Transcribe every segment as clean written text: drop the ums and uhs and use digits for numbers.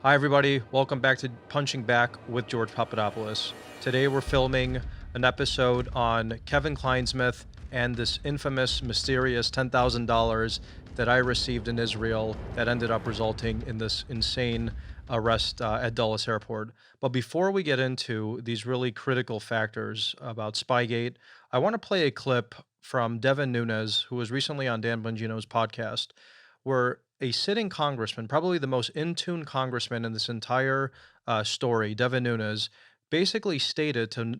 Hi, everybody. Welcome back to Punching Back with George Papadopoulos. Today, we're filming an episode on Kevin Clinesmith and this infamous, mysterious $10,000 that I received in Israel that ended up resulting in this insane arrest at Dulles Airport. But before we get into these really critical factors about Spygate, I want to play a clip from Devin Nunes, who was recently on Dan Bongino's podcast, where a sitting congressman, probably the most in tune congressman in this entire story, Devin Nunes, basically stated to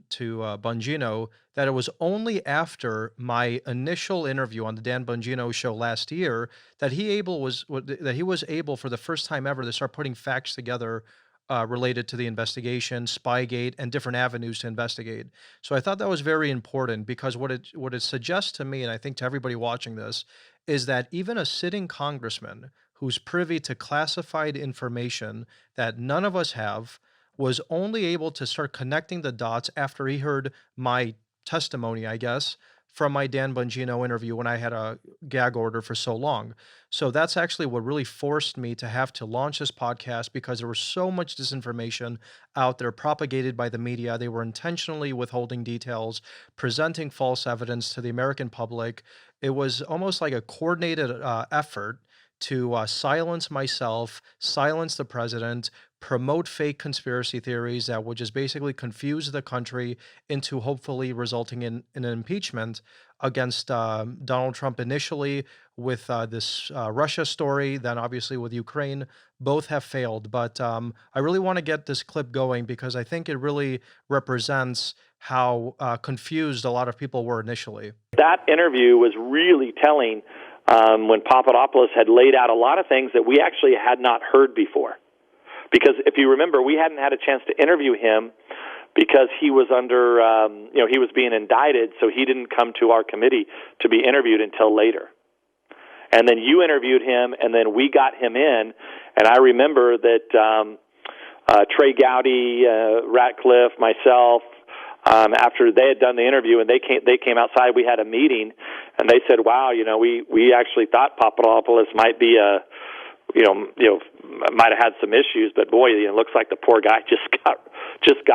Bongino that it was only after my initial interview on the Dan Bongino show last year that he was able for the first time ever to start putting facts together related to the investigation, Spygate, and different avenues to investigate. So I thought that was very important because what it suggests to me, and I think to everybody watching this, is that even a sitting congressman who's privy to classified information that none of us have was only able to start connecting the dots after he heard my testimony, I guess, from my Dan Bongino interview when I had a gag order for so long. So that's actually what really forced me to have to launch this podcast because there was so much disinformation out there propagated by the media. They were intentionally withholding details, presenting false evidence to the American public. It was almost like a coordinated effort to silence myself, silence the president, promote fake conspiracy theories that would just basically confuse the country into hopefully resulting in an impeachment against Donald Trump initially with this Russia story, then obviously with Ukraine. Both have failed. But I really want to get this clip going because I think it really represents how confused a lot of people were initially. That interview was really telling when Papadopoulos had laid out a lot of things that we actually had not heard before. Because if you remember, we hadn't had a chance to interview him because he was under, he was being indicted, so he didn't come to our committee to be interviewed until later. And then you interviewed him, and then we got him in, and I remember that Trey Gowdy, Ratcliffe, myself, after they had done the interview and they came outside, we had a meeting, and they said, "Wow, we actually thought Papadopoulos might be might have had some issues, but boy, it looks like the poor guy just got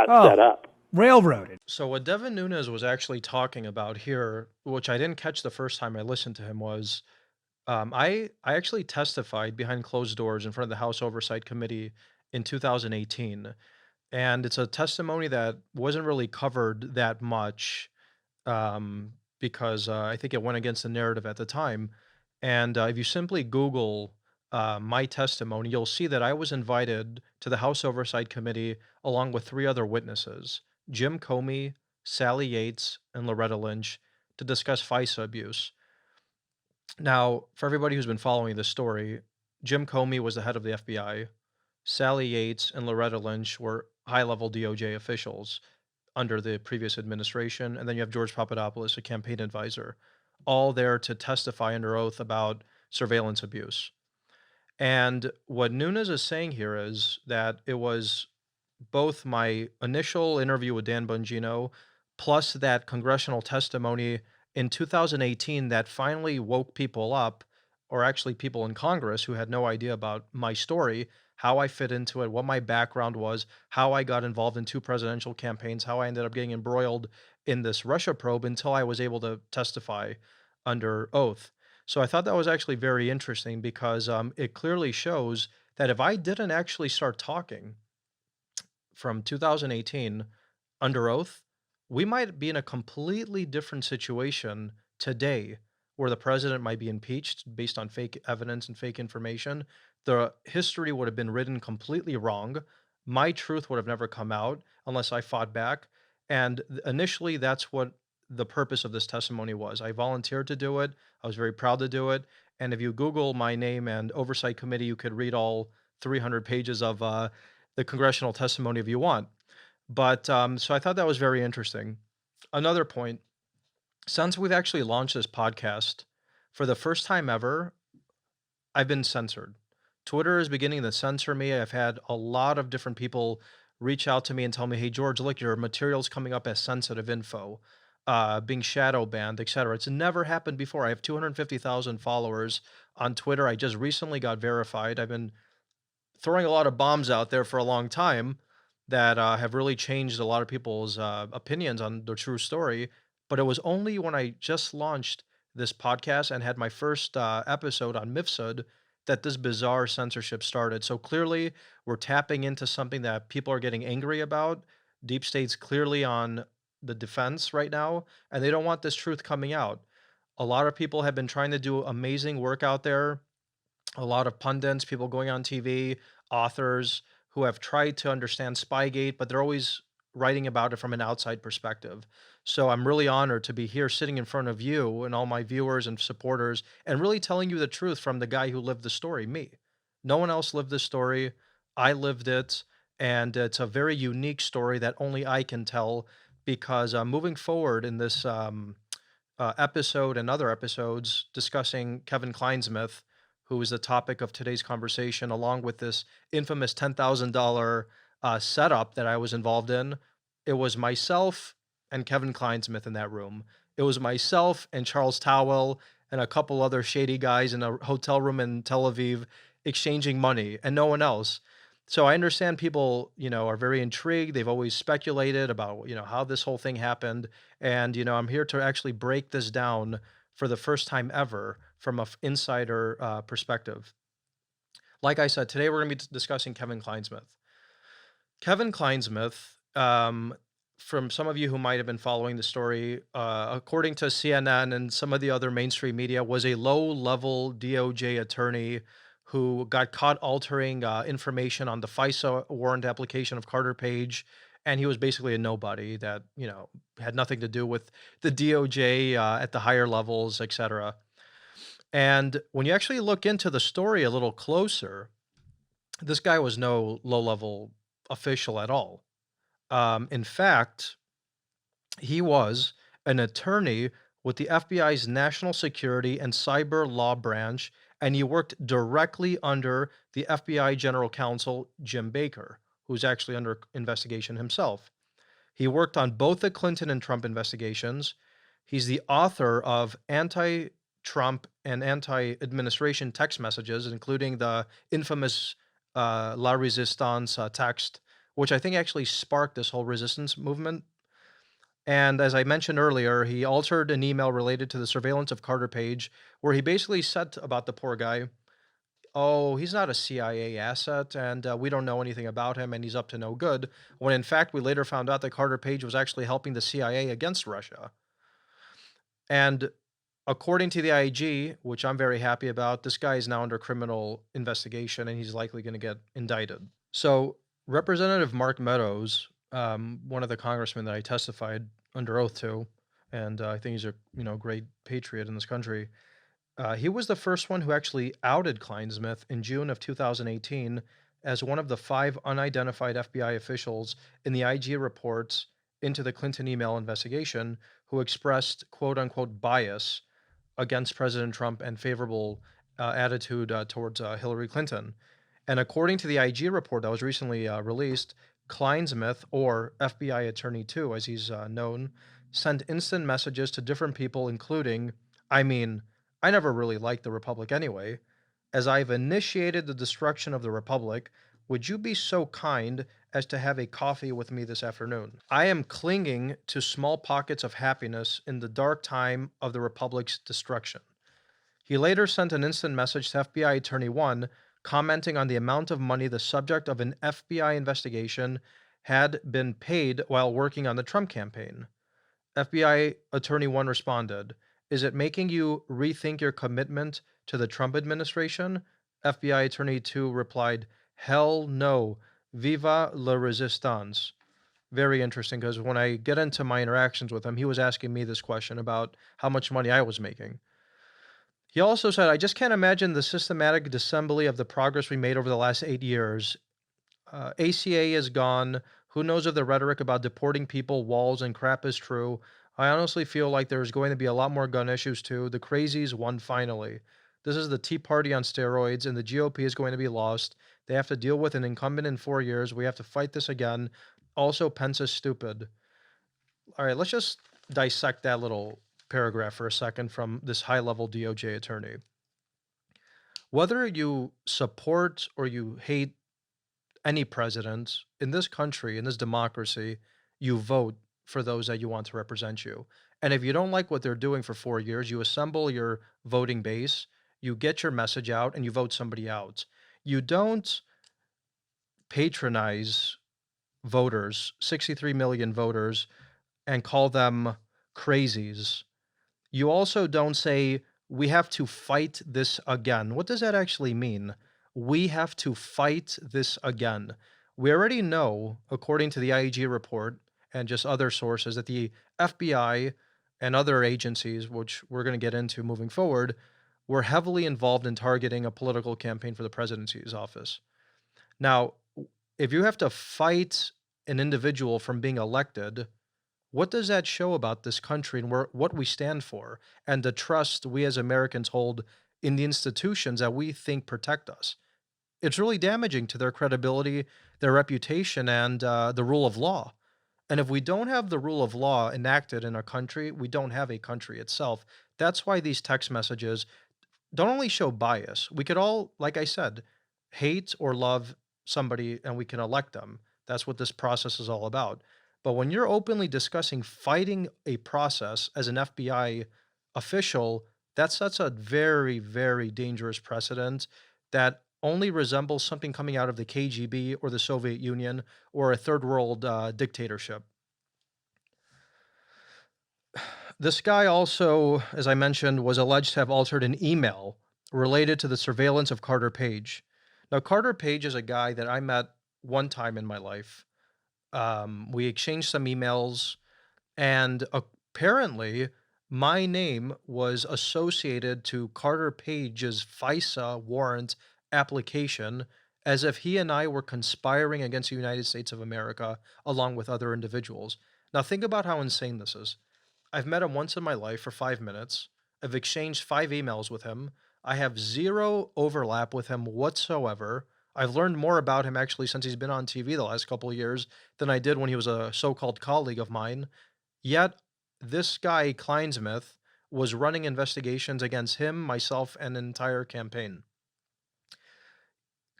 set up, railroaded." So what Devin Nunes was actually talking about here, which I didn't catch the first time I listened to him, was I actually testified behind closed doors in front of the House Oversight Committee in 2018. And it's a testimony that wasn't really covered that much because I think it went against the narrative at the time. And if you simply Google my testimony, you'll see that I was invited to the House Oversight Committee along with three other witnesses, Jim Comey, Sally Yates, and Loretta Lynch, to discuss FISA abuse. Now, for everybody who's been following this story, Jim Comey was the head of the FBI. Sally Yates and Loretta Lynch were high-level DOJ officials under the previous administration. And then you have George Papadopoulos, a campaign advisor, all there to testify under oath about surveillance abuse. And what Nunes is saying here is that it was both my initial interview with Dan Bongino plus that congressional testimony in 2018 that finally woke people up, or actually people in Congress who had no idea about my story, how I fit into it, what my background was, how I got involved in two presidential campaigns, how I ended up getting embroiled in this Russia probe until I was able to testify under oath. So I thought that was actually very interesting because it clearly shows that if I didn't actually start talking from 2018 under oath, we might be in a completely different situation today where the president might be impeached based on fake evidence and fake information. The history would have been written completely wrong. My truth would have never come out unless I fought back. And initially, that's what the purpose of this testimony was. I volunteered to do it. I was very proud to do it. And if you Google my name and Oversight Committee, you could read all 300 pages of the congressional testimony if you want. But so I thought that was very interesting. Another point, since we've actually launched this podcast, for the first time ever, I've been censored. Twitter is beginning to censor me. I've had a lot of different people reach out to me and tell me, "Hey, George, look, your material's coming up as sensitive info, being shadow banned, etc." It's never happened before. I have 250,000 followers on Twitter. I just recently got verified. I've been throwing a lot of bombs out there for a long time that have really changed a lot of people's opinions on the true story. But it was only when I just launched this podcast and had my first episode on Mifsud that this bizarre censorship started. So clearly, we're tapping into something that people are getting angry about. Deep State's clearly on the defense right now, and they don't want this truth coming out. A lot of people have been trying to do amazing work out there, a lot of pundits, people going on TV, authors who have tried to understand Spygate, but they're always writing about it from an outside perspective. So I'm really honored to be here sitting in front of you and all my viewers and supporters and really telling you the truth from the guy who lived the story, me. No one else lived this story. I lived it. And it's a very unique story that only I can tell because moving forward in this episode and other episodes discussing Kevin Clinesmith, who is the topic of today's conversation, along with this infamous $10,000 setup that I was involved in. It was myself and Kevin Clinesmith in that room. It was myself and Charles Towell and a couple other shady guys in a hotel room in Tel Aviv exchanging money and no one else. So I understand people, are very intrigued. They've always speculated about, how this whole thing happened. And, I'm here to actually break this down for the first time ever from a insider perspective. Like I said, today we're going to be discussing Kevin Clinesmith. Kevin Clinesmith, from some of you who might have been following the story, according to CNN and some of the other mainstream media, was a low-level DOJ attorney who got caught altering information on the FISA warrant application of Carter Page, and he was basically a nobody that had nothing to do with the DOJ at the higher levels, etc. And when you actually look into the story a little closer, this guy was no low-level official at all. In fact, he was an attorney with the FBI's National Security and Cyber Law Branch, and he worked directly under the FBI General Counsel, Jim Baker, who's actually under investigation himself. He worked on both the Clinton and Trump investigations. He's the author of anti Trump and anti administration text messages, including the infamous La Resistance text, which I think actually sparked this whole resistance movement. And as I mentioned earlier, he altered an email related to the surveillance of Carter Page, where he basically said about the poor guy, "Oh, he's not a CIA asset, and we don't know anything about him, and he's up to no good." When in fact, we later found out that Carter Page was actually helping the CIA against Russia. And according to the IG, which I'm very happy about, this guy is now under criminal investigation, and he's likely going to get indicted. So, Representative Mark Meadows, one of the congressmen that I testified under oath to, and I think he's a great patriot in this country. He was the first one who actually outed Clinesmith in June of 2018 as one of the 5 unidentified FBI officials in the IG reports into the Clinton email investigation who expressed quote unquote bias against President Trump and favorable attitude towards Hillary Clinton. And according to the IG report that was recently released, Clinesmith, or FBI Attorney 2, as he's known, sent instant messages to different people, including, I mean, I never really liked the Republic anyway. As I've initiated the destruction of the Republic, would you be so kind as to have a coffee with me this afternoon? I am clinging to small pockets of happiness in the dark time of the Republic's destruction. He later sent an instant message to FBI Attorney 1 commenting on the amount of money the subject of an FBI investigation had been paid while working on the Trump campaign. FBI Attorney 1 responded, "Is it making you rethink your commitment to the Trump administration?" FBI Attorney 2 replied, "Hell no. Viva la resistance." Very interesting because when I get into my interactions with him, he was asking me this question about how much money I was making. He also said, "I just can't imagine the systematic disassembly of the progress we made over the last 8 years. ACA is gone. Who knows if the rhetoric about deporting people, walls, and crap is true? I honestly feel like there's going to be a lot more gun issues too. The crazies won finally. This is the Tea Party on steroids, and the GOP is going to be lost. They have to deal with an incumbent in 4 years. We have to fight this again. Also, Pence is stupid." All right, let's just dissect that little paragraph for a second from this high level DOJ attorney. Whether you support or you hate any president in this country, in this democracy, you vote for those that you want to represent you. And if you don't like what they're doing for 4 years, you assemble your voting base, you get your message out, and you vote somebody out. You don't patronize voters, 63 million voters, and call them crazies. You also don't say, "We have to fight this again." What does that actually mean? We have to fight this again. We already know, according to the IEG report and just other sources, that the FBI and other agencies, which we're going to get into moving forward, were heavily involved in targeting a political campaign for the presidency's office. Now, if you have to fight an individual from being elected, what does that show about this country and what we stand for and the trust we as Americans hold in the institutions that we think protect us? It's really damaging to their credibility, their reputation, and the rule of law. And if we don't have the rule of law enacted in our country, we don't have a country itself. That's why these text messages don't only show bias. We could all, like I said, hate or love somebody and we can elect them. That's what this process is all about. But when you're openly discussing fighting a process as an FBI official, that sets a very, very dangerous precedent that only resembles something coming out of the KGB or the Soviet Union or a third world dictatorship. This guy also, as I mentioned, was alleged to have altered an email related to the surveillance of Carter Page. Now, Carter Page is a guy that I met one time in my life. We exchanged some emails, and apparently, my name was associated to Carter Page's FISA warrant application as if he and I were conspiring against the United States of America along with other individuals. Now, think about how insane this is. I've met him once in my life for 5 minutes. I've exchanged 5 emails with him. I have zero overlap with him whatsoever. I've learned more about him actually since he's been on TV the last couple of years than I did when he was a so-called colleague of mine. Yet this guy, Clinesmith, was running investigations against him, myself, and an entire campaign.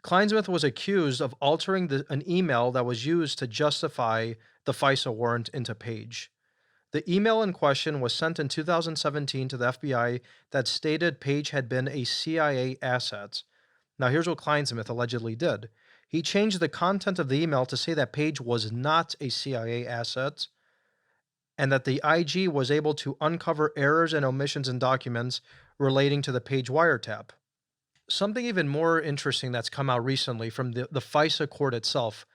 Clinesmith was accused of altering an email that was used to justify the FISA warrant into Page. The email in question was sent in 2017 to the FBI that stated Page had been a CIA asset. Now, here's what Clinesmith allegedly did. He changed the content of the email to say that Page was not a CIA asset and that the IG was able to uncover errors and omissions in documents relating to the Page wiretap. Something even more interesting that's come out recently from the FISA court itself.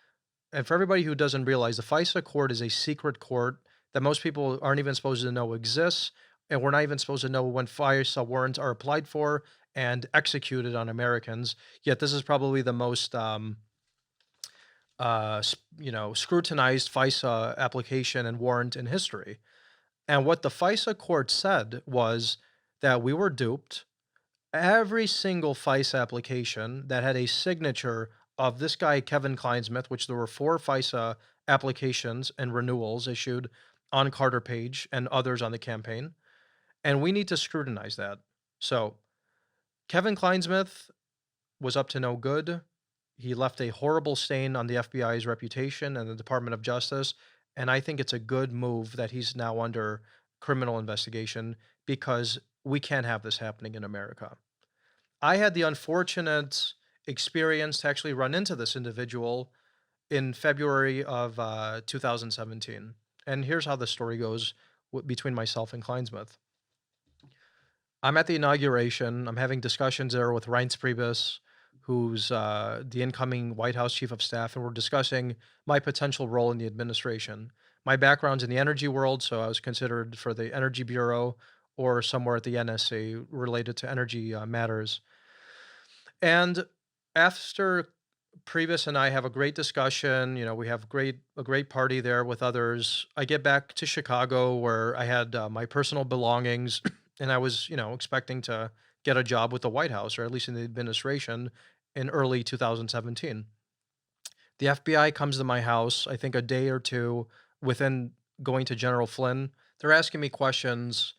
And for everybody who doesn't realize, the FISA court is a secret court that most people aren't even supposed to know exists, and we're not even supposed to know when FISA warrants are applied for and executed on Americans. Yet this is probably the most, scrutinized FISA application and warrant in history. And what the FISA court said was that we were duped. Every single FISA application that had a signature of this guy, Kevin Clinesmith, which there were 4 FISA applications and renewals issued on Carter Page and others on the campaign. And we need to scrutinize that. So Kevin Clinesmith was up to no good. He left a horrible stain on the FBI's reputation and the Department of Justice. And I think it's a good move that he's now under criminal investigation because we can't have this happening in America. I had the unfortunate experience to actually run into this individual in February of 2017. And here's how the story goes between myself and Clinesmith. I'm at the inauguration. I'm having discussions there with Reince Priebus, who's the incoming White House chief of staff, and we're discussing my potential role in the administration. My background's in the energy world, so I was considered for the Energy Bureau or somewhere at the NSC related to energy matters. And after Priebus and I have a great discussion, we have a great party there with others. I get back to Chicago where I had my personal belongings, and I was, expecting to get a job with the White House or at least in the administration in early 2017. The FBI comes to my house, I think a day or two within going to General Flynn. They're asking me questions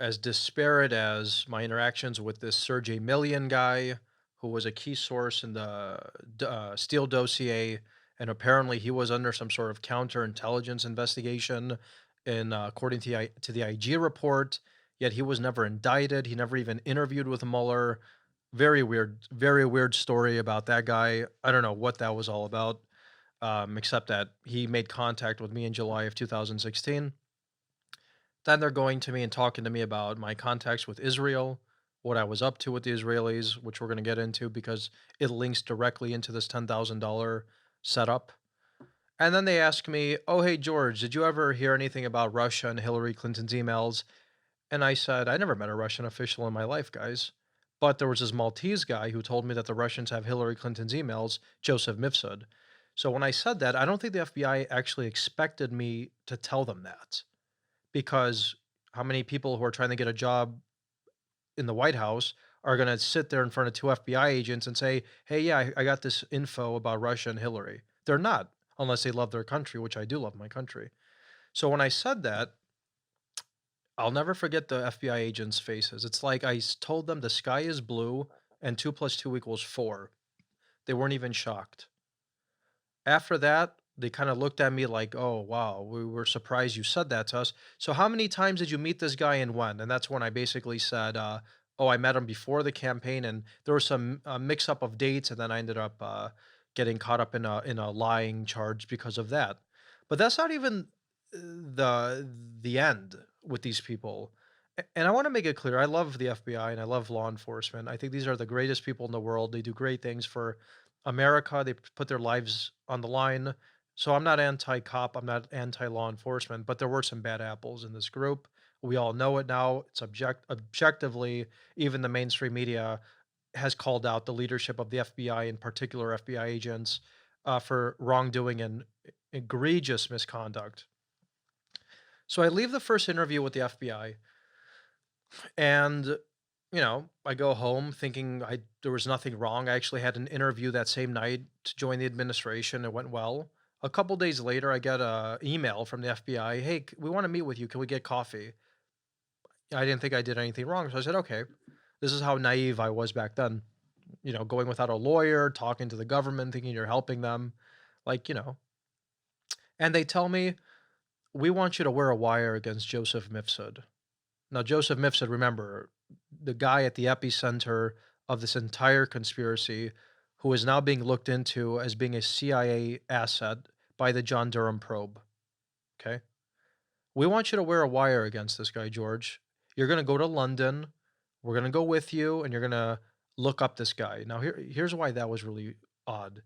as disparate as my interactions with this Sergey Millian guy, who was a key source in the Steele dossier, and apparently he was under some sort of counterintelligence investigation, in according to the IG report. Yet he was never indicted. He never even interviewed with Mueller. Very weird story about that guy. I don't know what that was all about, except that he made contact with me in July of 2016. Then they're going to me and talking to me about my contacts with Israel, what I was up to with the Israelis, which we're going to get into because it links directly into this $10,000 setup. And then they ask me, "Oh, hey, George, did you ever hear anything about Russia and Hillary Clinton's emails?" And I said, "I never met a Russian official in my life, guys. But there was this Maltese guy who told me that the Russians have Hillary Clinton's emails, Joseph Mifsud." So when I said that, I don't think the FBI actually expected me to tell them that, because how many people who are trying to get a job in the White House are going to sit there in front of two FBI agents and say, "Hey, yeah, I got this info about Russia and Hillary." They're not, unless they love their country, which I do love my country. So when I said that, I'll never forget the FBI agents' faces. It's like told them the sky is blue and 2 plus 2 equals 4. They weren't even shocked. After that, they kinda looked at me like, "Oh, wow, we were surprised you said that to us. So how many times did you meet this guy and when?" And that's when I basically said, "Oh, I met him before the campaign, and there was some, mix-up of dates, and then I ended up, getting caught up in a lying charge because of that." But that's not even, the end with these people. And I wanna make it clear, I love the FBI and I love law enforcement. I think these are the greatest people in the world. They do great things for America. They put their lives on the line. So I'm not anti-cop, I'm not anti-law enforcement, but there were some bad apples in this group. We all know it now. It's objectively, even the mainstream media has called out the leadership of the FBI, in particular FBI agents, for wrongdoing and egregious misconduct. So I leave the first interview with the FBI, and I go home thinking I there was nothing wrong. I actually had an interview that same night to join the administration. It went well. A couple days later, I get a email from the FBI. "Hey, we want to meet with you. Can we get coffee?" I didn't think I did anything wrong, so I said, "Okay." This is how naive I was back then. Going without a lawyer, talking to the government, thinking you're helping them, like. And they tell me, "We want you to wear a wire against Joseph Mifsud." Now, Joseph Mifsud, remember, the guy at the epicenter of this entire conspiracy, who is now being looked into as being a CIA asset by the John Durham probe. Okay. "We want you to wear a wire against this guy, George. You're going to go to London. We're going to go with you, and you're going to look up this guy." Now, here's why that was really odd.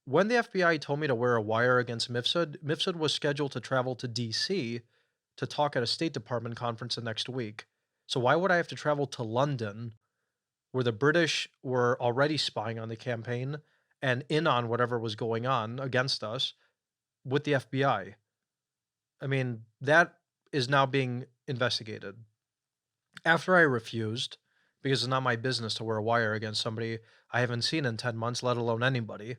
When the FBI told me to wear a wire against Mifsud, Mifsud was scheduled to travel to DC to talk at a State Department conference the next week. So why would I have to travel to London, where the British were already spying on the campaign and in on whatever was going on against us, with the FBI? I mean, that is now being investigated. After I refused, because it's not my business to wear a wire against somebody I haven't seen in 10 months, let alone anybody,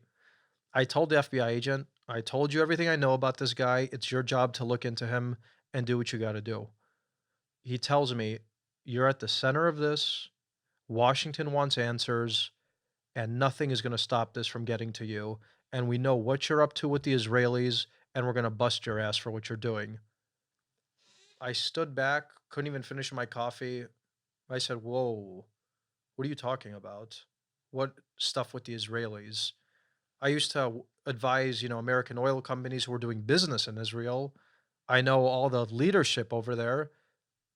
I told the FBI agent, "I told you everything I know about this guy. It's your job to look into him and do what you got to do." He tells me, "You're at the center of this. Washington wants answers, and nothing is going to stop this from getting to you. And we know what you're up to with the Israelis, and we're going to bust your ass for what you're doing." I stood back, couldn't even finish my coffee. I said, "Whoa, what are you talking about? What stuff with the Israelis?" I used to advise, American oil companies who were doing business in Israel. I know all the leadership over there,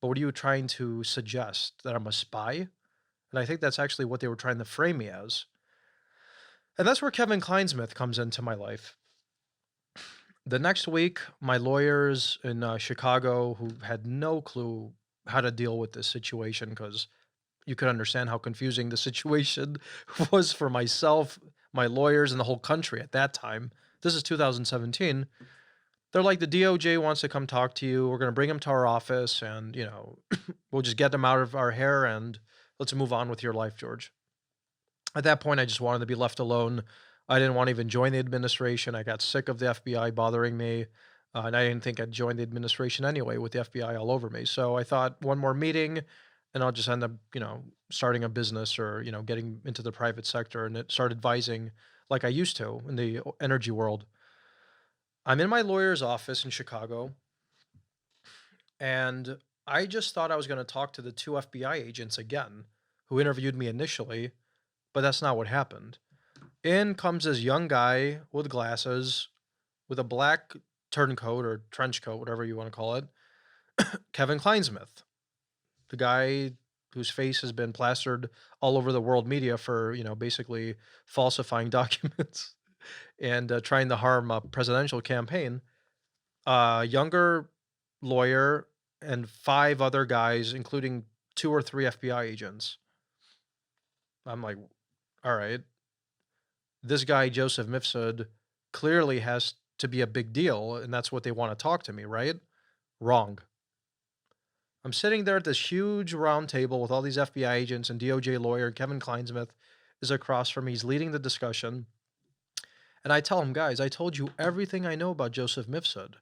but what are you trying to suggest? That I'm a spy? And I think that's actually what they were trying to frame me as. And that's where Kevin Clinesmith comes into my life. The next week, my lawyers in Chicago, who had no clue how to deal with this situation, because you could understand how confusing the situation was for myself, my lawyers, and the whole country at that time. This is 2017. They're like, "The DOJ wants to come talk to you. We're going to bring him to our office, and, we'll just get them out of our hair, and let's move on with your life, George." At that point, I just wanted to be left alone. I didn't want to even join the administration. I got sick of the FBI bothering me, and I didn't think I'd join the administration anyway with the FBI all over me. So I thought one more meeting, and I'll just end up, starting a business or, getting into the private sector and start advising like I used to in the energy world. I'm in my lawyer's office in Chicago, and I just thought I was going to talk to the two FBI agents again who interviewed me initially, but that's not what happened. In comes this young guy with glasses, with a black turncoat or trench coat, whatever you want to call it, Kevin Clinesmith, the guy whose face has been plastered all over the world media for, basically falsifying documents and trying to harm a presidential campaign. Younger lawyer and five other guys, including two or three FBI agents. I'm like, all right, this guy, Joseph Mifsud, clearly has to be a big deal, and that's what they want to talk to me, right? Wrong. I'm sitting there at this huge round table with all these FBI agents and DOJ lawyer. Kevin Clinesmith is across from me. He's leading the discussion. And I tell him, guys, I told you everything I know about Joseph Mifsud.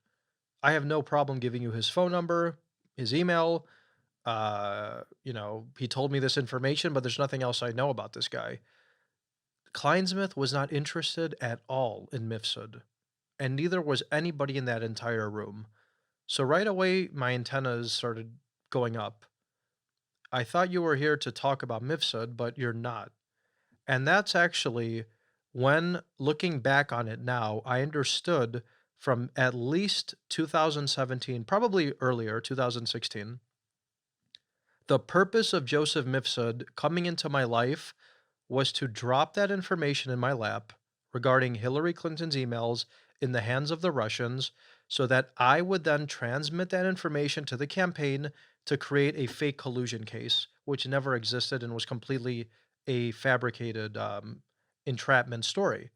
I have no problem giving you his phone number, his email. He told me this information, but there's nothing else I know about this guy. Clinesmith was not interested at all in Mifsud, and neither was anybody in that entire room. So right away, my antennas started going up. I thought you were here to talk about Mifsud, but you're not. And that's actually when looking back on it now, I understood from at least 2017, probably earlier, 2016, the purpose of Joseph Mifsud coming into my life was to drop that information in my lap regarding Hillary Clinton's emails in the hands of the Russians so that I would then transmit that information to the campaign to create a fake collusion case, which never existed and was completely a fabricated entrapment story.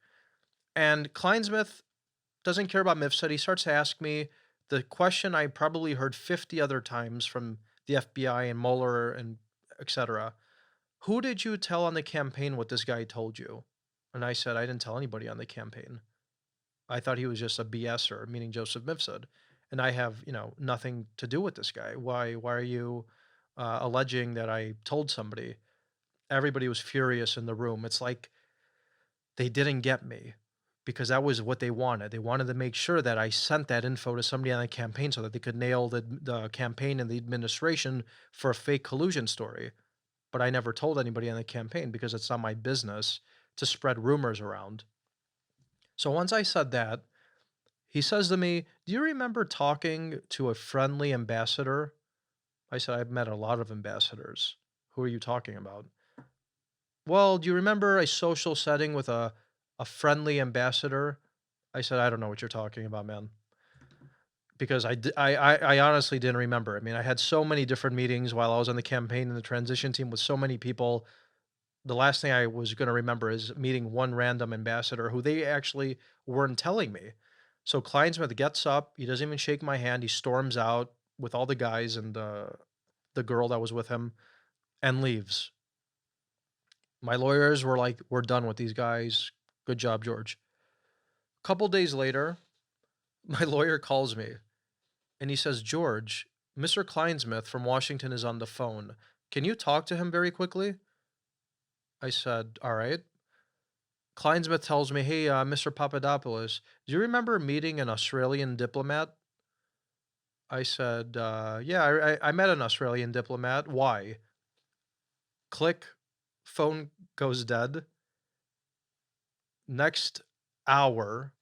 And Clinesmith doesn't care about Mifsud. He starts to ask me the question I probably heard 50 other times from the FBI and Mueller and etc. Who did you tell on the campaign what this guy told you? And I said, I didn't tell anybody on the campaign. I thought he was just a BSer, meaning Joseph Mifsud. And I have, nothing to do with this guy. Why are you alleging that I told somebody? Everybody was furious in the room. It's like they didn't get me because that was what they wanted. They wanted to make sure that I sent that info to somebody on the campaign so that they could nail the campaign and the administration for a fake collusion story. But I never told anybody on the campaign because it's not my business to spread rumors around. So once I said that, he says to me, "Do you remember talking to a friendly ambassador?" I said, "I've met a lot of ambassadors. Who are you talking about?" "Well, do you remember a social setting with a friendly ambassador?" I said, "I don't know what you're talking about, man." Because I honestly didn't remember. I mean, I had so many different meetings while I was on the campaign and the transition team with so many people. The last thing I was gonna remember is meeting one random ambassador who they actually weren't telling me. So Kleinsmith gets up, he doesn't even shake my hand, he storms out with all the guys and the girl that was with him and leaves. My lawyers were like, "We're done with these guys. Good job, George." Couple days later, my lawyer calls me and he says, "George, Mr. Kleinsmith from Washington is on the phone. Can you talk to him very quickly?" I said, "All right." Clinesmith tells me, "Hey, Mr. Papadopoulos, do you remember meeting an Australian diplomat?" I said, "Yeah, I met an Australian diplomat. Why?" Click, phone goes dead. Next hour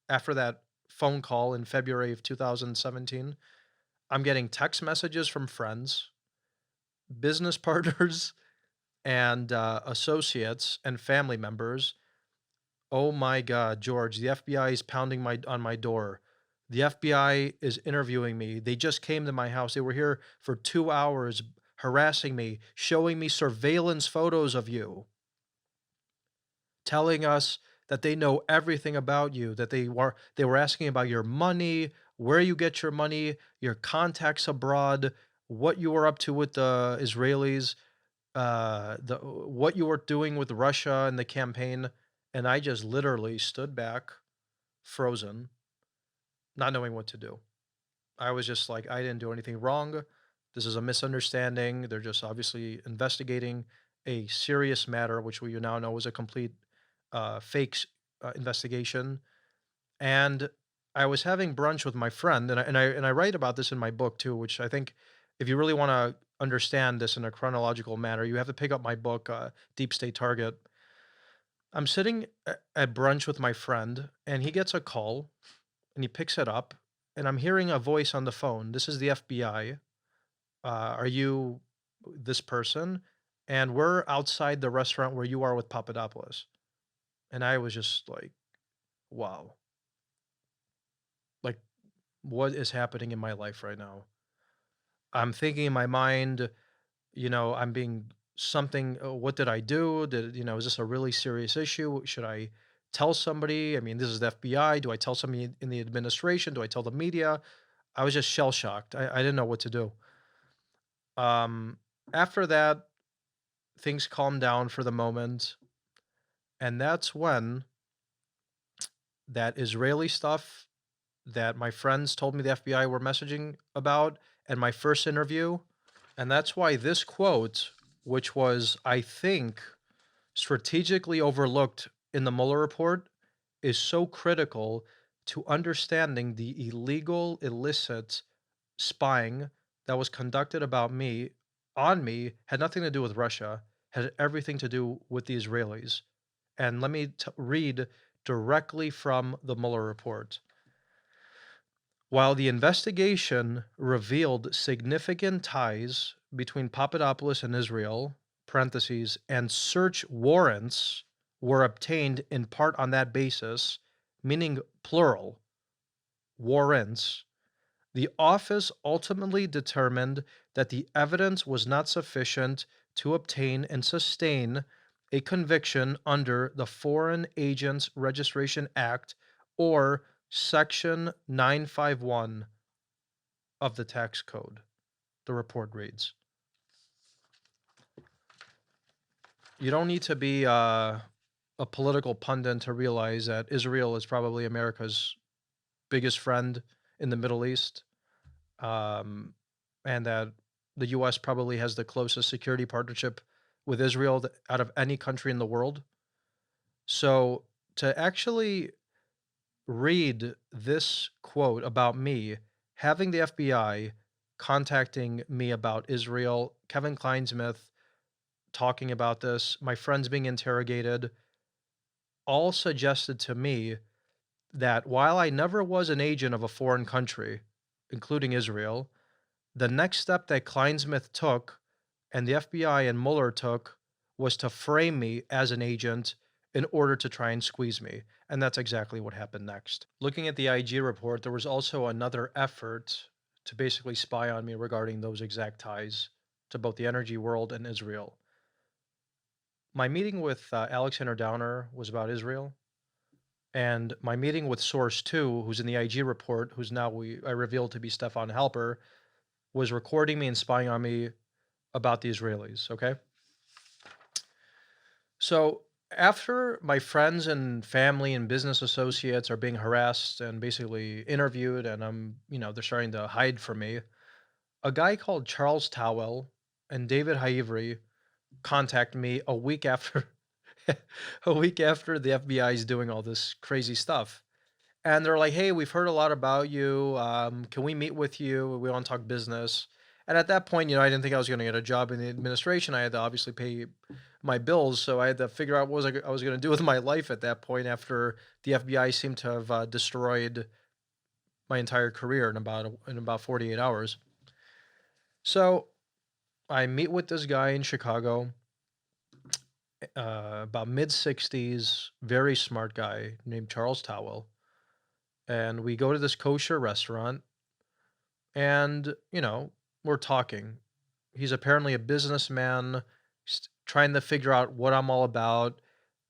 after that phone call in February of 2017, I'm getting text messages from friends, business partners, and associates and family members. Oh my God, George, the FBI is pounding on my door. The FBI is interviewing me. They just came to my house. They were here for 2 hours harassing me, showing me surveillance photos of you, telling us that they know everything about you, that they were asking about your money, where you get your money, your contacts abroad, what you were up to with the Israelis, the what you were doing with Russia and the campaign. And I just literally stood back, frozen, not knowing what to do. I was just like, I didn't do anything wrong. This is a misunderstanding. They're just obviously investigating a serious matter, which we now know is a complete investigation. And I was having brunch with my friend, and I write about this in my book too, which I think if you really want to understand this in a chronological manner, you have to pick up my book, Deep State Target. I'm sitting at brunch with my friend, and he gets a call, and he picks it up, and I'm hearing a voice on the phone. This is the FBI. Are you this person? And we're outside the restaurant where you are with Papadopoulos. And I was just like, wow, like, what is happening in my life right now? I'm thinking in my mind, I'm being something. What did I do? Is this a really serious issue? Should I tell somebody? I mean, this is the FBI. Do I tell somebody in the administration? Do I tell the media? I was just shell shocked. I didn't know what to do. Um, After that, things calmed down for the moment. And that's when that Israeli stuff that my friends told me the FBI were messaging about and my first interview. And that's why this quote, which was, I think, strategically overlooked in the Mueller report, is so critical to understanding the illegal, illicit spying that was conducted about me, on me, had nothing to do with Russia, had everything to do with the Israelis. And let me read directly from the Mueller report. While the investigation revealed significant ties between Papadopoulos and Israel, parentheses, and search warrants were obtained in part on that basis, meaning plural, warrants, the office ultimately determined that the evidence was not sufficient to obtain and sustain a conviction under the Foreign Agents Registration Act or Section 951 of the tax code. The report reads. You don't need to be a political pundit to realize that Israel is probably America's biggest friend in the Middle East, um, and that the U.S. probably has the closest security partnership with Israel out of any country in the world. So to actually read this quote about me, having the FBI contacting me about Israel, Kevin Clinesmith talking about this, my friends being interrogated, all suggested to me that while I never was an agent of a foreign country, including Israel, the next step that Clinesmith took and the FBI and Mueller took was to frame me as an agent in order to try and squeeze me. And that's exactly what happened next. Looking at the IG report, there was also another effort to basically spy on me regarding those exact ties to both the energy world and Israel. My meeting with Alexander Downer was about Israel. And my meeting with Source 2, who's in the IG report, who's now I revealed to be Stefan Halper, was recording me and spying on me about the Israelis, okay? So after my friends and family and business associates are being harassed and basically interviewed, and they're starting to hide from me, a guy called Charles Towell and David Haivry contact me a week after a week after the FBI is doing all this crazy stuff. And they're like, "Hey, we've heard a lot about you. Can we meet with you? We want to talk business." And at that point, I didn't think I was going to get a job in the administration. I had to obviously pay my bills, so I had to figure out what I was going to do with my life at that point. After the FBI seemed to have destroyed my entire career in about 48 hours. So I meet with this guy in Chicago, about mid 60s, very smart guy named Charles Towell, and we go to this kosher restaurant and we're talking. He's apparently a businessman, trying to figure out what I'm all about,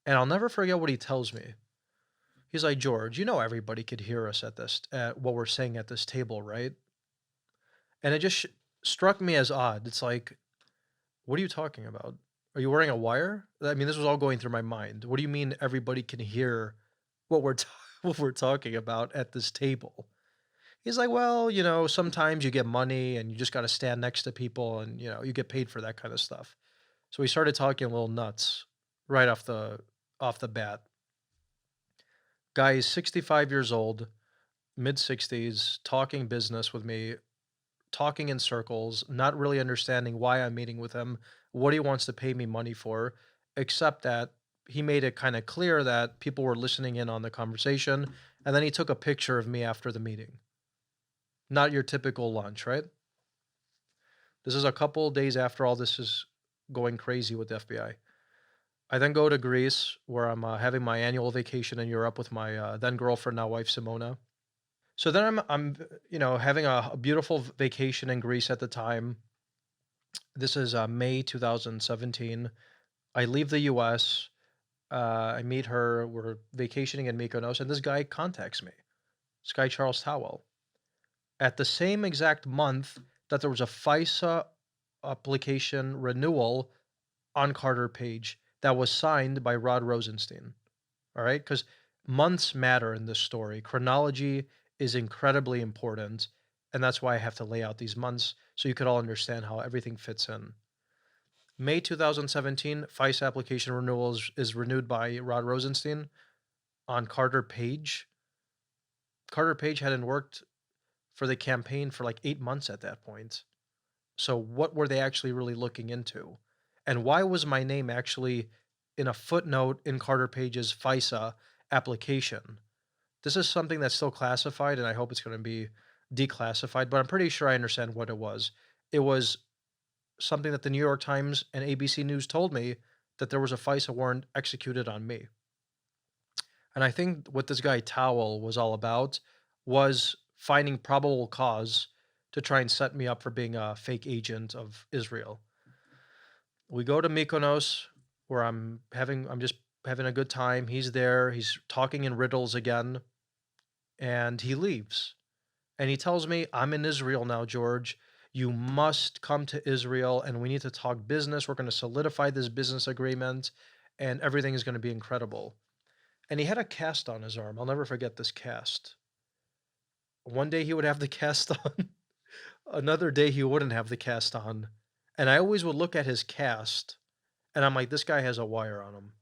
and I'll never forget what he tells me. He's like, "George, everybody could hear us at what we're saying at this table, right?" And it just struck me as odd. It's like, what are you talking about? Are you wearing a wire? I mean, this was all going through my mind. What do you mean everybody can hear what we're what we're talking about at this table? He's like, "Well, sometimes you get money and you just gotta stand next to people and, you get paid for that kind of stuff." So we started talking a little nuts right off the bat. Guy is 65 years old, mid-60s, talking business with me, talking in circles, not really understanding why I'm meeting with him, what he wants to pay me money for, except that he made it kind of clear that people were listening in on the conversation, and then he took a picture of me after the meeting. Not your typical lunch, right? This is a couple days after all this is going crazy with the FBI. I then go to Greece, where I'm having my annual vacation in Europe with my then girlfriend, now wife Simona. So then I'm having a beautiful vacation in Greece at the time. This is May 2017. I leave the US. I meet her. We're vacationing in Mykonos, and this guy contacts me. This guy, Charles Towell. At the same exact month that there was a FISA application renewal on Carter Page that was signed by Rod Rosenstein. All right. Because months matter in this story. Chronology is incredibly important. And that's why I have to lay out these months so you could all understand how everything fits in. May 2017, FICE application renewal is renewed by Rod Rosenstein on Carter Page. Carter Page hadn't worked for the campaign for like 8 months at that point. So, what were they actually really looking into? And why was my name actually in a footnote in Carter Page's FISA application? This is something that's still classified, and I hope it's going to be declassified, but I'm pretty sure I understand what it was. It was something that the New York Times and ABC News told me that there was a FISA warrant executed on me. And I think what this guy Towel was all about was finding probable cause to try and set me up for being a fake agent of Israel. We go to Mykonos where I'm just having a good time. He's there, he's talking in riddles again, and he leaves. And he tells me, "I'm in Israel now, George. You must come to Israel and we need to talk business. We're going to solidify this business agreement and everything is going to be incredible." And he had a cast on his arm. I'll never forget this cast. One day he would have the cast on, another day he wouldn't have the cast on. And I always would look at his cast and I'm like, this guy has a wire on him.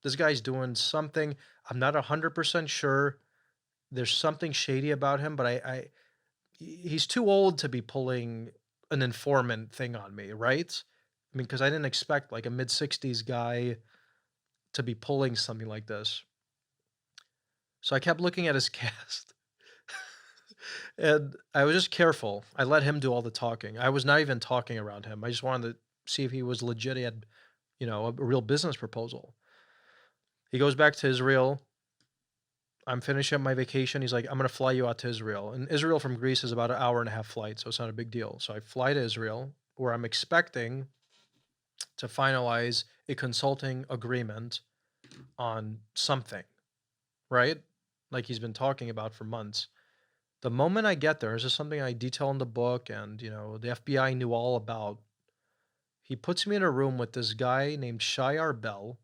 This guy's doing something. I'm not 100% sure. There's something shady about him, but he's too old to be pulling an informant thing on me, right? I mean, because I didn't expect like a mid-60s guy to be pulling something like this. So I kept looking at his cast and I was just careful. I let him do all the talking. I was not even talking around him. I just wanted to see if he was legit. He had, a real business proposal. He goes back to Israel. I'm finishing up my vacation. He's like, "I'm going to fly you out to Israel." And Israel from Greece is about an hour and a half flight, so it's not a big deal. So I fly to Israel, where I'm expecting to finalize a consulting agreement on something, right? Like he's been talking about for months. The moment I get there, this is something I detail in the book, and the FBI knew all about. He puts me in a room with this guy named Shayar Bell,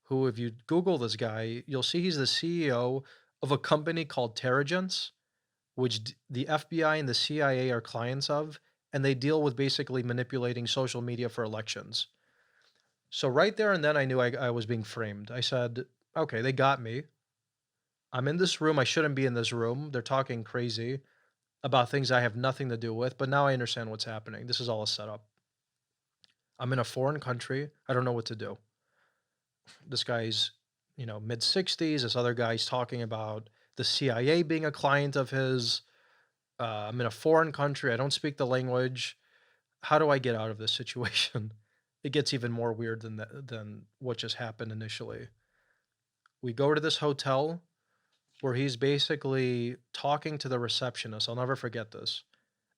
who, if you Google this guy, you'll see he's the CEO of a company called Terragence, which the FBI and the CIA are clients of, and they deal with basically manipulating social media for elections. So right there and then, I knew I was being framed. I said, "Okay, they got me. I'm in this room. I shouldn't be in this room. They're talking crazy about things I have nothing to do with, but now I understand what's happening. This is all a setup. I'm in a foreign country. I don't know what to do." This guy's, mid 60s. This other guy's talking about the CIA being a client of his. I'm in a foreign country. I don't speak the language. How do I get out of this situation? It gets even more weird than what just happened initially. We go to this hotel where he's basically talking to the receptionist. I'll never forget this.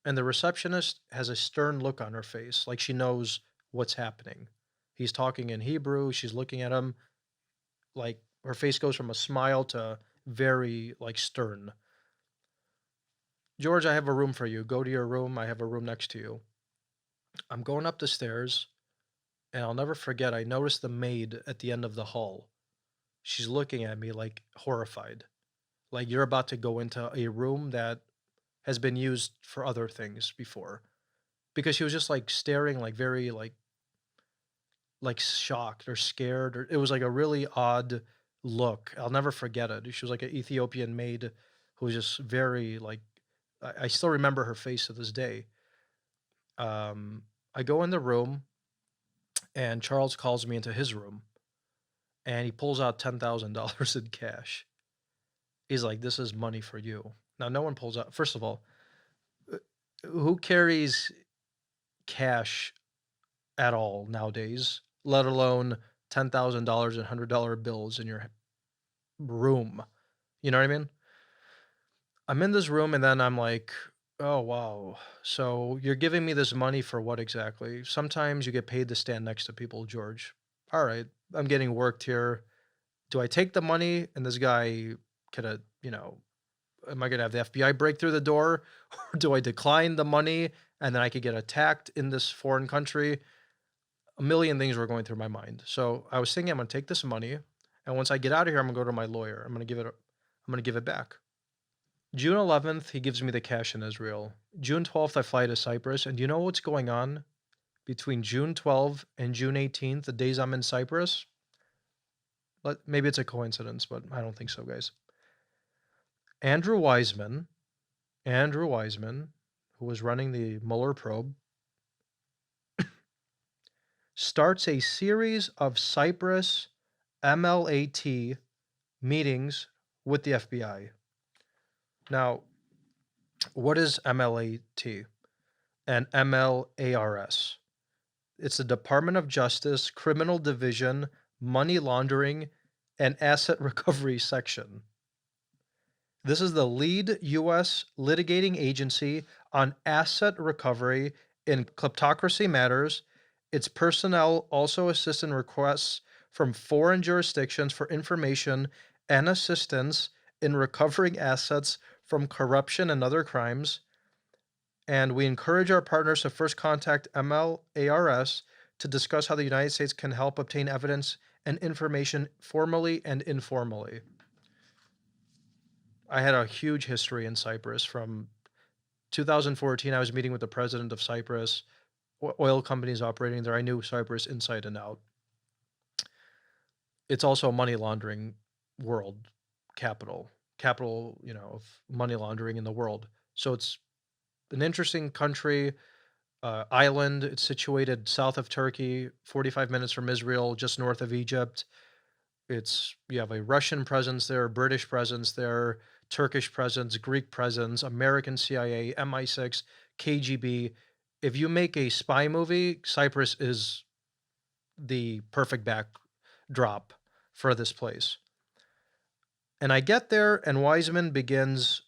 And the receptionist has a stern look on her face, like she knows what's happening. He's talking in Hebrew. She's looking at him like her face goes from a smile to very like stern. "George, I have a room for you. Go to your room. I have a room next to you." I'm going up the stairs, and I'll never forget, I noticed the maid at the end of the hall. She's looking at me like horrified. Like, you're about to go into a room that has been used for other things before because she was just like staring like very like shocked or scared, or it was like a really odd look. I'll never forget it. She was like an Ethiopian maid who was just very like I still remember her face to this day. I go in the room and Charles calls me into his room and he pulls out $10,000 in cash. He's like, "This is money for you." Now, no one pulls out. First of all, uh, who carries cash at all nowadays, let alone $10,000 and $100 bills in your room? You know what I mean? I'm in this room and then I'm like, "Oh, wow. So you're giving me this money for what exactly?" Sometimes you get paid to stand next to people, George. All right, I'm getting worked here. Do I take the money and this guy could have, am I gonna have the FBI break through the door? Or do I decline the money and then I could get attacked in this foreign country? A million things were going through my mind. So I was thinking I'm gonna take this money, and once I get out of here, I'm gonna go to my lawyer. I'm gonna give it back. June 11th, he gives me the cash in Israel. June 12th, I fly to Cyprus, and do you know what's going on between June 12th and June 18th, the days I'm in Cyprus? Maybe it's a coincidence, but I don't think so, guys. Andrew Wiseman, Andrew Wiseman, who was running the Mueller probe, starts a series of Cyprus MLAT meetings with the FBI. Now, what is MLAT and MLARS? It's the Department of Justice, Criminal Division, Money Laundering, and Asset Recovery Section. This is the lead U.S. litigating agency on asset recovery in kleptocracy matters. Its personnel also assist in requests from foreign jurisdictions for information and assistance in recovering assets from corruption and other crimes. And we encourage our partners to first contact MLARS to discuss how the United States can help obtain evidence and information formally and informally. I had a huge history in Cyprus. From 2014, I was meeting with the president of Cyprus, oil companies operating there. I knew Cyprus inside and out. It's also a money laundering world capital, of money laundering in the world. So it's an interesting country, island. It's situated south of Turkey, 45 minutes from Israel, just north of Egypt. You have a Russian presence there, British presence there, Turkish presence, Greek presence, American CIA, MI6, KGB. If you make a spy movie, Cyprus is the perfect backdrop for this place. And I get there, and Wiseman begins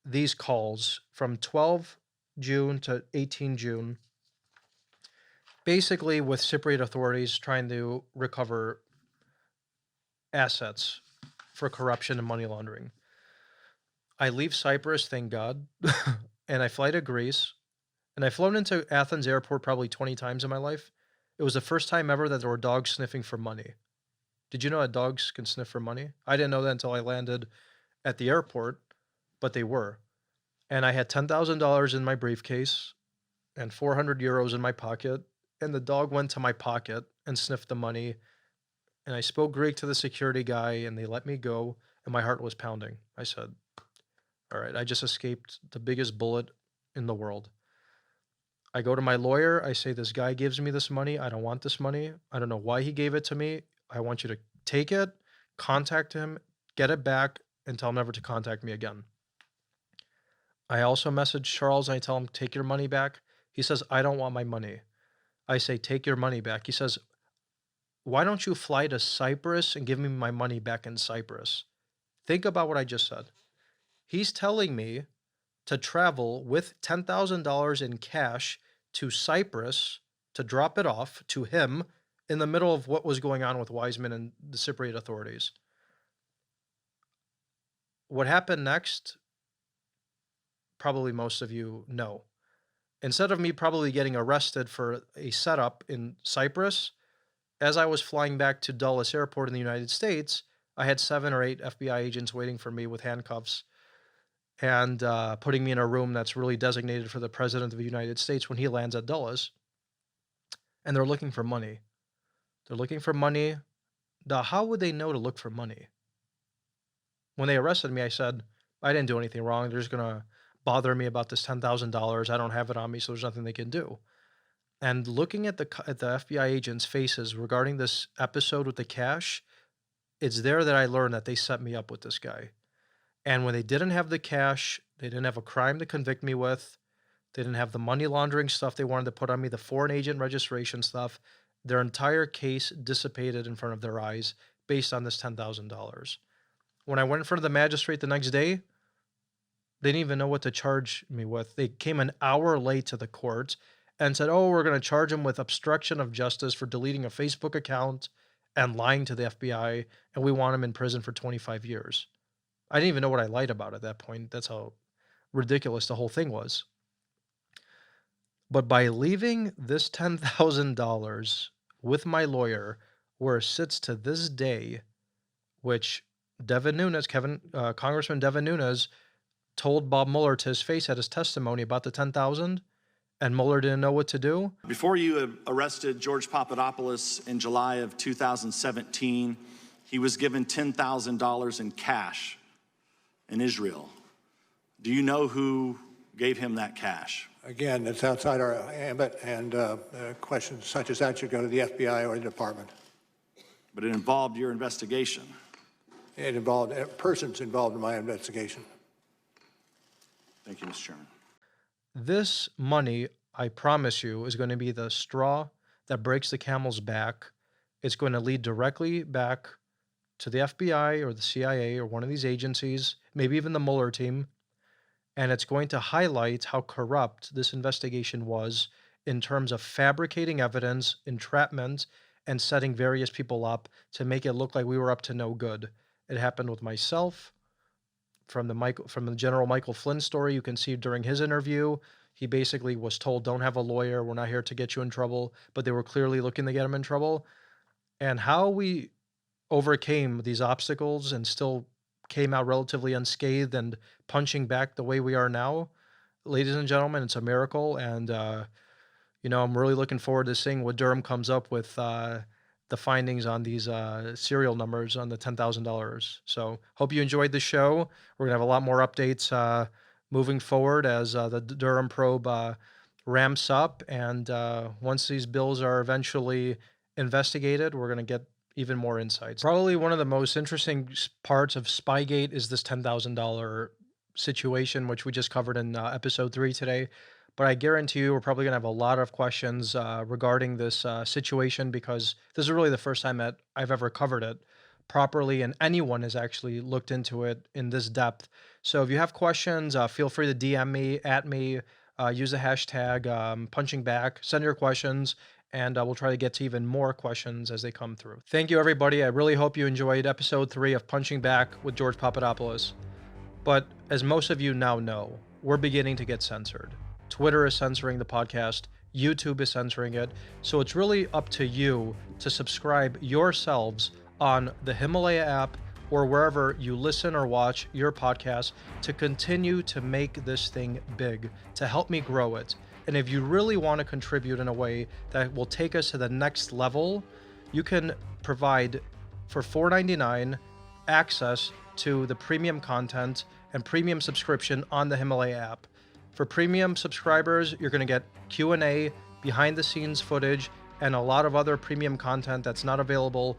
these calls from 12 June to 18 June, basically with Cypriot authorities trying to recover assets for corruption and money laundering. I leave Cyprus, thank God, and I fly to Greece. And I've flown into Athens airport probably 20 times in my life. It was the first time ever that there were dogs sniffing for money. Did you know that dogs can sniff for money? I didn't know that until I landed at the airport, but they were. And I had $10,000 in my briefcase and 400 euros in my pocket. And the dog went to my pocket and sniffed the money. And I spoke Greek to the security guy and they let me go. And my heart was pounding. I said, all right, I just escaped the biggest bullet in the world. I go to my lawyer. I say, this guy gives me this money. I don't want this money. I don't know why he gave it to me. I want you to take it, contact him, get it back, and tell him never to contact me again. I also message Charles and I tell him, take your money back. He says, I don't want my money. I say, take your money back. He says, why don't you fly to Cyprus and give me my money back in Cyprus? Think about what I just said. He's telling me to travel with $10,000 in cash to Cyprus to drop it off to him in the middle of what was going on with Wiseman and the Cypriot authorities. What happened next, probably most of you know. Instead of me probably getting arrested for a setup in Cyprus, as I was flying back to Dulles Airport in the United States, I had 7 or 8 FBI agents waiting for me with handcuffs. and putting me in a room that's really designated for the President of the United States when he lands at Dulles. And they're looking for money. They're looking for money. Now, how would they know to look for money? When they arrested me, I said, I didn't do anything wrong. They're just going to bother me about this $10,000. I don't have it on me, so there's nothing they can do. And looking at the FBI agents' faces regarding this episode with the cash, it's there that I learned that they set me up with this guy. And when they didn't have the cash, they didn't have a crime to convict me with, they didn't have the money laundering stuff they wanted to put on me, the foreign agent registration stuff, their entire case dissipated in front of their eyes based on this $10,000. When I went in front of the magistrate the next day, they didn't even know what to charge me with. They came an hour late to the court and said, oh, we're going to charge him with obstruction of justice for deleting a Facebook account and lying to the FBI, and we want him in prison for 25 years. I didn't even know what I lied about at that point. That's how ridiculous the whole thing was. But by leaving this $10,000 with my lawyer, where it sits to this day, which Congressman Devin Nunes told Bob Mueller to his face at his testimony about the 10,000, and Mueller didn't know what to do. Before you arrested George Papadopoulos in July of 2017, he was given $10,000 in cash in Israel. Do you know who gave him that cash? Again, it's outside our ambit, and questions such as that should go to the FBI or the department. But it involved your investigation. It involved persons involved in my investigation. Thank you, Mr. Chairman. This money, I promise you, is going to be the straw that breaks the camel's back. It's going to lead directly back to the FBI or the CIA or one of these agencies, maybe even the Mueller team. And it's going to highlight how corrupt this investigation was in terms of fabricating evidence, entrapment, and setting various people up to make it look like we were up to no good. It happened with myself. From the General Michael Flynn story, you can see during his interview, he basically was told, don't have a lawyer, we're not here to get you in trouble, but they were clearly looking to get him in trouble. And how we overcame these obstacles and still came out relatively unscathed and punching back the way we are now, ladies and gentlemen, it's a miracle. And, I'm really looking forward to seeing what Durham comes up with the findings on these serial numbers on the $10,000. So hope you enjoyed the show. We're going to have a lot more updates moving forward as the Durham probe ramps up. And once these bills are eventually investigated, we're going to get even more insights. Probably one of the most interesting parts of Spygate is this $10,000 situation, which we just covered in episode 3 today. But I guarantee you we're probably going to have a lot of questions regarding this situation, because this is really the first time that I've ever covered it properly and anyone has actually looked into it in this depth. So if you have questions, feel free to DM me, use the hashtag punching back, send your questions, and we'll try to get to even more questions as they come through. Thank you, everybody. I really hope you enjoyed episode 3 of Punching Back with George Papadopoulos. But as most of you now know, we're beginning to get censored. Twitter is censoring the podcast. YouTube is censoring it. So it's really up to you to subscribe yourselves on the Himalaya app or wherever you listen or watch your podcast to continue to make this thing big, to help me grow it. And if you really want to contribute in a way that will take us to the next level, you can provide for $4.99 access to the premium content and premium subscription on the Himalaya app. For premium subscribers, you're going to get Q&A, behind the scenes footage, and a lot of other premium content that's not available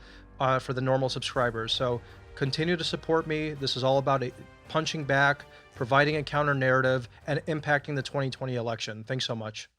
for the normal subscribers. So continue to support me. This is all about punching back, providing a counter narrative, and impacting the 2020 election. Thanks so much.